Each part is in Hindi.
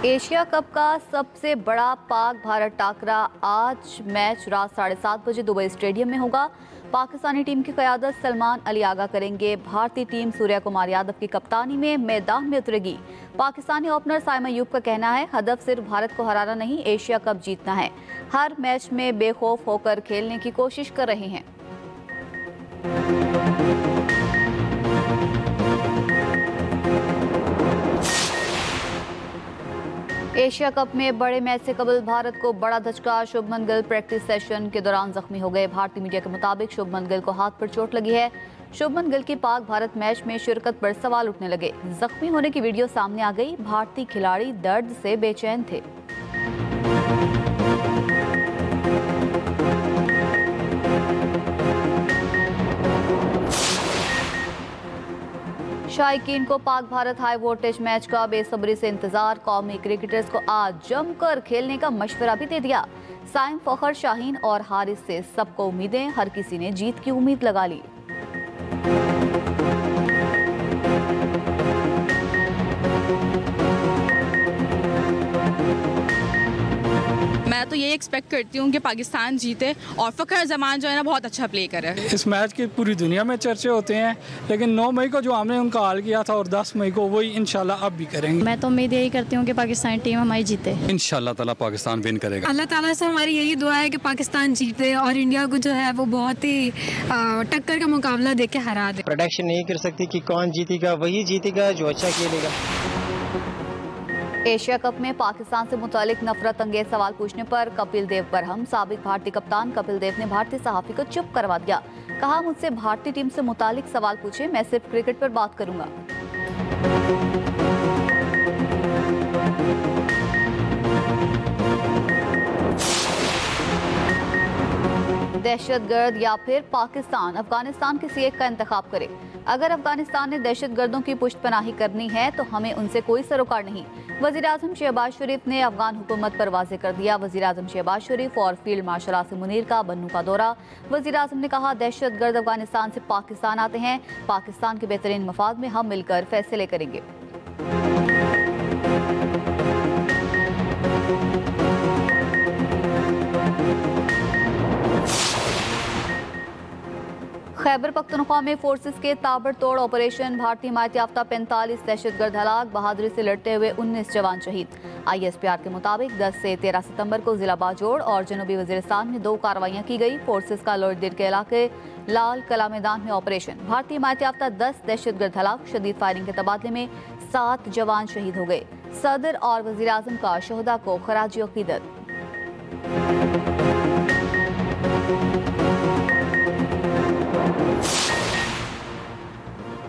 एशिया कप का सबसे बड़ा पाक भारत टाकरा आज मैच रात 7:30 बजे दुबई स्टेडियम में होगा। पाकिस्तानी टीम की क़यादत सलमान अली आगा करेंगे। भारतीय टीम सूर्या कुमार यादव की कप्तानी में मैदान में उतरेगी। पाकिस्तानी ओपनर साइमा अयूब का कहना है, हदफ सिर्फ भारत को हराना नहीं, एशिया कप जीतना है। हर मैच में बेखौफ होकर खेलने की कोशिश कर रहे हैं। एशिया कप में बड़े मैच से कबल भारत को बड़ा धचका। शुभमन गिल प्रैक्टिस सेशन के दौरान जख्मी हो गए। भारतीय मीडिया के मुताबिक शुभमन गिल को हाथ पर चोट लगी है। शुभमन गिल की पाक भारत मैच में शिरकत पर सवाल उठने लगे। जख्मी होने की वीडियो सामने आ गई। भारतीय खिलाड़ी दर्द से बेचैन थे। शायकीन को Pak Bharat high voltage match का बेसब्री से इंतजार। कौमी क्रिकेटर्स को आज जमकर खेलने का मशवरा भी दे दिया। साइम फखर, शाहीन और हारिस से सबको उम्मीदें। हर किसी ने जीत की उम्मीद लगा ली। मैं तो ये एक्सपेक्ट करती हूँ कि पाकिस्तान जीते और फ़खर जमान जो है ना बहुत अच्छा प्ले करे। इस मैच की पूरी दुनिया में चर्चे होते हैं, लेकिन 9 मई को जो हमने उनका हाल किया था और 10 मई को वही इंशाल्लाह अब भी करेंगे। मैं तो उम्मीद यही करती हूँ कि पाकिस्तानी टीम हमारी जीते। इंशाल्लाह ताला पाकिस्तान विन करेगा। अल्लाह ताला से हमारी यही दुआ है कि पाकिस्तान जीते और इंडिया को जो है वो बहुत ही टक्कर का मुकाबला देके हरा दे। प्रोडिक्शन नहीं कर सकती कि कौन जीतेगा, वही जीतेगा जो अच्छा खेलेगा। एशिया कप में पाकिस्तान से मुतालिक नफरत अंगेज सवाल पूछने पर कपिल देव बरहम। साबिक भारतीय कप्तान कपिल देव ने भारतीय सहाफी को चुप करवा दिया। कहा, मुझसे भारतीय टीम से मुतालिक सवाल पूछे, मैं सिर्फ क्रिकेट पर बात करूंगा। दहशतगर्द या फिर पाकिस्तान, अफगानिस्तान किसी एक का इंतखाब करे। अगर अफगानिस्तान ने दहशतगर्दों की पुष्टपनाही करनी है तो हमें उनसे कोई सरोकार नहीं। वज़ीर-ए-आज़म शहबाज शरीफ ने अफगान हुकूमत पर वाज़ेह कर दिया। वज़ीर-ए-आज़म शहबाज शरीफ और फील्ड मार्शल आसिम मुनीर का बन्नू का दौरा। वज़ीर-ए-आज़म ने कहा, दहशतगर्द अफगानिस्तान से पाकिस्तान आते हैं। पाकिस्तान के बेहतरीन मफाद में हम मिलकर फैसले करेंगे। खैबर पख्तूनख्वा में फोर्सेस के ताबड़तोड़ ऑपरेशन। भारतीय हिमायत याफ्ता 45 दहशतगर्द हलाक। बहादुरी से लड़ते हुए 19 जवान शहीद। ISPR के मुताबिक 10 से 13 सितंबर को जिला बाजोड़ और जनूबी वजीरिस्तान में 2 कार्रवाइयाँ की गई। फोर्सेस का लोहरदीर के इलाके लाल कला मैदान में ऑपरेशन। भारतीय हिमायत याफ्ता 10 दहशतगर्द हलाक। शदीद फायरिंग के तबादले में 7 जवान शहीद हो गए। सदर और वजीर आजम का शहदा को खराजी अकीदत।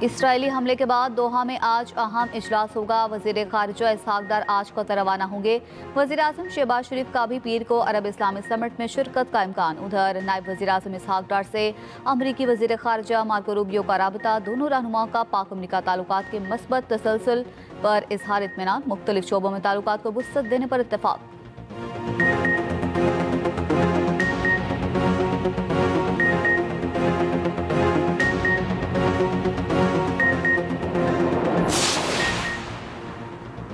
इसराइली हमले के बाद दोहा में आज अहम इजलास होगा। वज़ीर ख़ारिजा इसहाक डार आज को रवाना होंगे। वज़ीर-ए-आज़म शहबाज शरीफ का भी पीर को अरब इस्लामिक समिट में शिरकत का इम्कान। उधर नायब वज़ीर-ए-आज़म इसहाक डार से अमरीकी वज़ीर ख़ारिजा मार्को रूबियो का राबता। दोनों रहनुमाओं का पाक अमरीका ताल्लुकात के मस्बत तसलसल पर इजहार इत्मीनान। मुख्तलिफ शोबों में ताल्लुकात को वुसअत देने पर इत्तेफाक।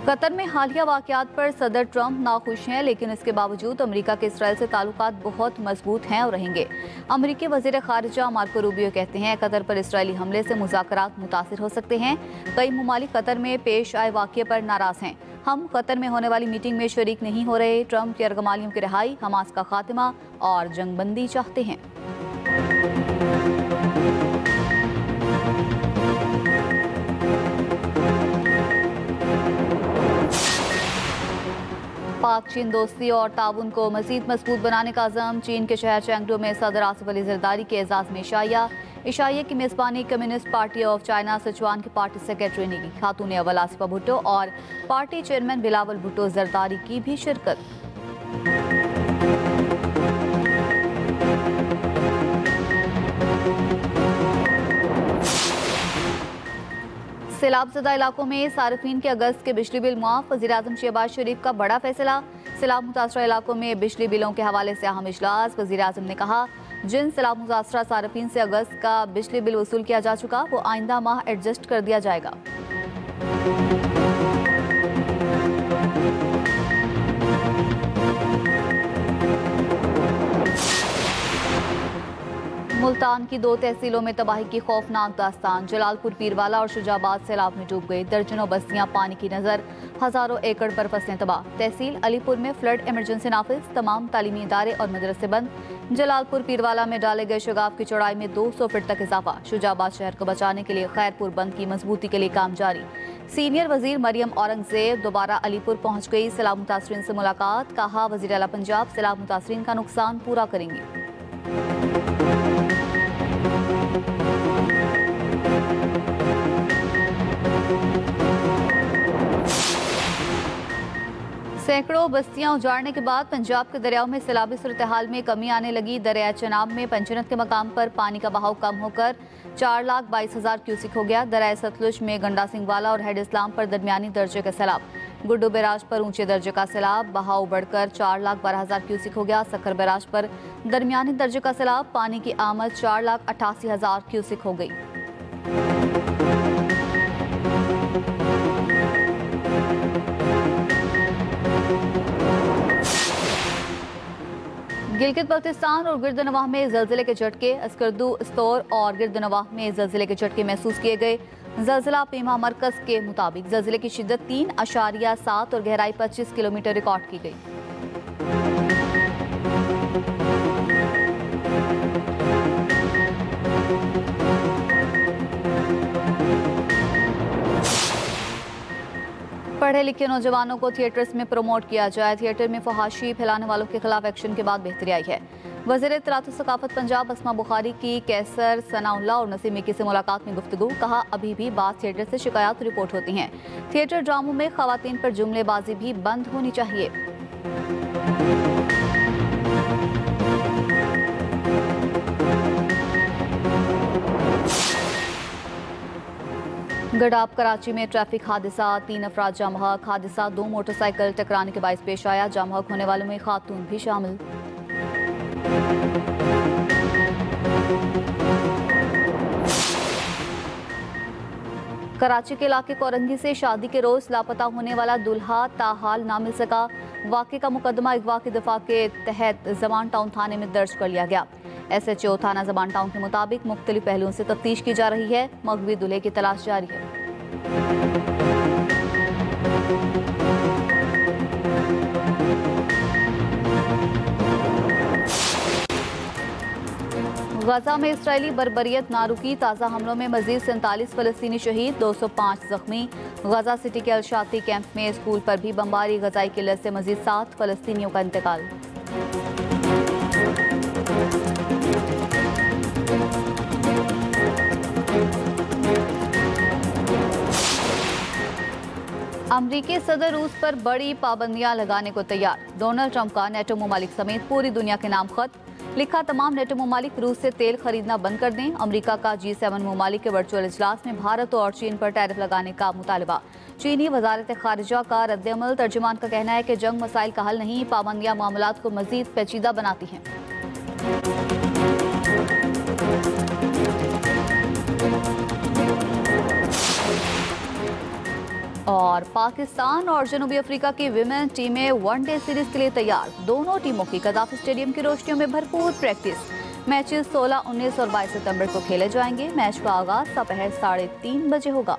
कतर में हालिया वाक़यात पर सदर ट्रंप नाखुश हैं, लेकिन इसके बावजूद अमेरिका के इसराइल से ताल्लुकात बहुत मजबूत हैं और रहेंगे। अमेरिकी वज़ीर ख़ारिजा मार्को रूबियो कहते हैं, कतर पर इसराइली हमले से मुज़ाकरात मुतासिर हो सकते हैं। कई ममालिक कतर में पेश आए वाक़ये पर नाराज़ हैं। हम कतर में होने वाली मीटिंग में शरीक नहीं हो रहे। ट्रंप की अर्गमालियों की रिहाई, हमास का खात्मा और जंगबंदी चाहते हैं। पाक चीन दोस्ती और ताउन को मजीद मजबूत बनाने का अज़म। चीन के शहर चैंगडू में सदर आसिफ अली ज़रदारी के एजाज़ में इशाइया की मेज़बानी communist party of China Sichuan की पार्टी सेक्रेटरी ने की। खातून अव्वल आसिफा भुट्टो और पार्टी चेयरमैन बिलावल भुट्टो ज़रदारी की भी शिरकत। सैलाबज़दा इलाकों में सार्फिन के अगस्त के बिजली बिल मुआफ़। वज़ीर-ए-आज़म शहबाज शरीफ का बड़ा फैसला। सैलाब मुतासरा इलाकों में बिजली बिलों के हवाले से अहम इजलास। वज़ीर-ए-आज़म ने कहा, जिन सैलाब मुतासरा सार्फिन से अगस्त का बिजली बिल वसूल किया जा चुका, वो आइंदा माह एडजस्ट कर दिया जाएगा। मुल्तान की 2 तहसीलों में तबाही की खौफनाक दास्तान। जलालपुर पीरवाला और शुजाबाद सैलाब में डूब गई। दर्जनों बस्तियां पानी की नजर, हजारों एकड़ पर फसलें तबाह। तहसील अलीपुर में फ्लड इमरजेंसी नाफिज, तमाम तालीमी इदारे और मदरसे बंद। जलालपुर पीरवाला में डाले गए शगाफ की चौड़ाई में 200 फीट तक इजाफा। शुजाबाद शहर को बचाने के लिए खैरपुर बंद की मजबूती के लिए काम जारी। सीनियर वजीर मरियम औरंगजेब दोबारा अलीपुर पहुंच गई। सैलाब मुतासरीन से मुलाकात, कहा वजीर आला पंजाब सैलाब मुतासरीन का नुकसान पूरा करेंगे। सैकड़ों बस्तियां उजाड़ने के बाद पंजाब के दरियाओं में सैलाबी सूरत हाल में कमी आने लगी। दरिया चनाब में पंचनत के मकाम पर पानी का बहाव कम होकर 4,22,000 क्यूसिक हो गया। दरिया सतलुज में गंडा सिंहवाला और हेड इस्लाम पर दरमियानी दर्जे का सैलाब। गुड्डू बैराज पर ऊंचे दर्जे का सैलाब, बहाव बढ़कर 4,12,000 क्यूसिक हो गया। सखर बैराज पर दरमियानी दर्जे का सैलाब, पानी की आमद 4,88,000 क्यूसिक हो गई। गिलगित बल्तिस्तान और गिरदनवाह में जलजिले के झटके। अस्करदू, स्तौर और गिरदनवाह में जलजिले के झटके महसूस किए गए। जलजिला पीमा मरकज के मुताबिक जलजिले की शिद्दत 3.7 और गहराई 25 किलोमीटर रिकॉर्ड की गई। पढ़े लिखे नौजवानों को थिएटर्स में प्रमोट किया जाए। थिएटर में फहाशी फैलाने वालों के खिलाफ एक्शन के बाद बेहतरी आई है। वज़ीर इत्तलात व सकाफत पंजाब अस्मा बुखारी की कैसर, सनाउल्लाह और नसीम मिक्की से मुलाकात में गुफ्तगू। कहा अभी भी बात थिएटर से शिकायत रिपोर्ट होती हैं। थिएटर ड्रामों में खवातीन पर जुमलेबाजी भी बंद होनी चाहिए। गडाब कराची में ट्रैफिक हादसा, 3 अफराद जाम हक। हादसा 2 मोटरसाइकिल टकराने के बायस पेश आया। जाम हक होने वालों में खातून भी शामिल। कराची के इलाके कोरंगी से शादी के रोज लापता होने वाला दुल्हा ताहाल ना मिल सका। वाक़े का मुकदमा अगवा की दफा के तहत जमान टाउन थाने में दर्ज कर लिया गया। SHO थाना जमान टाउन के मुताबिक मुख्तलिफ पहलुओं से तफ्तीश की जा रही है। मगवी दूल्हे की तलाश जारी है। गजा में इसराइली बर्बरियत ना रुकी। ताज़ा हमलों में मजीद 47 फलस्तीनी शहीद, 205 जख्मी। गजा सिटी के अलशाती कैंप में स्कूल पर भी बमबारी। गजाई किल्लत से मजीद 7 फलस्तीनियों का इंतकाल। अमरीकी सदर रूस पर बड़ी पाबंदियां लगाने को तैयार। डोनाल्ड ट्रंप का नेटो ममालिक समेत पूरी दुनिया के नाम खत। लिखा तमाम नेटो ममालिक रूस से तेल खरीदना बंद कर दें। अमरीका का G7 ममालिक के वर्चुअल इजलास में भारत और चीन पर टैरिफ लगाने का मुतालबा। चीनी वजारत खारिजा का रद्दअमल। तर्जुमान का कहना है कि जंग मसाइल का हल नहीं, पाबंदियां मामलात को मजीद पेचीदा बनाती हैं। और पाकिस्तान और जनूबी अफ्रीका की विमेन टीमें वनडे सीरीज के लिए तैयार। दोनों टीमों की कदाफी स्टेडियम की रोशनियों में भरपूर प्रैक्टिस। मैचेस 16, 19 और 22 सितंबर को खेले जाएंगे। मैच का आगाज दोपहर 3:30 बजे होगा।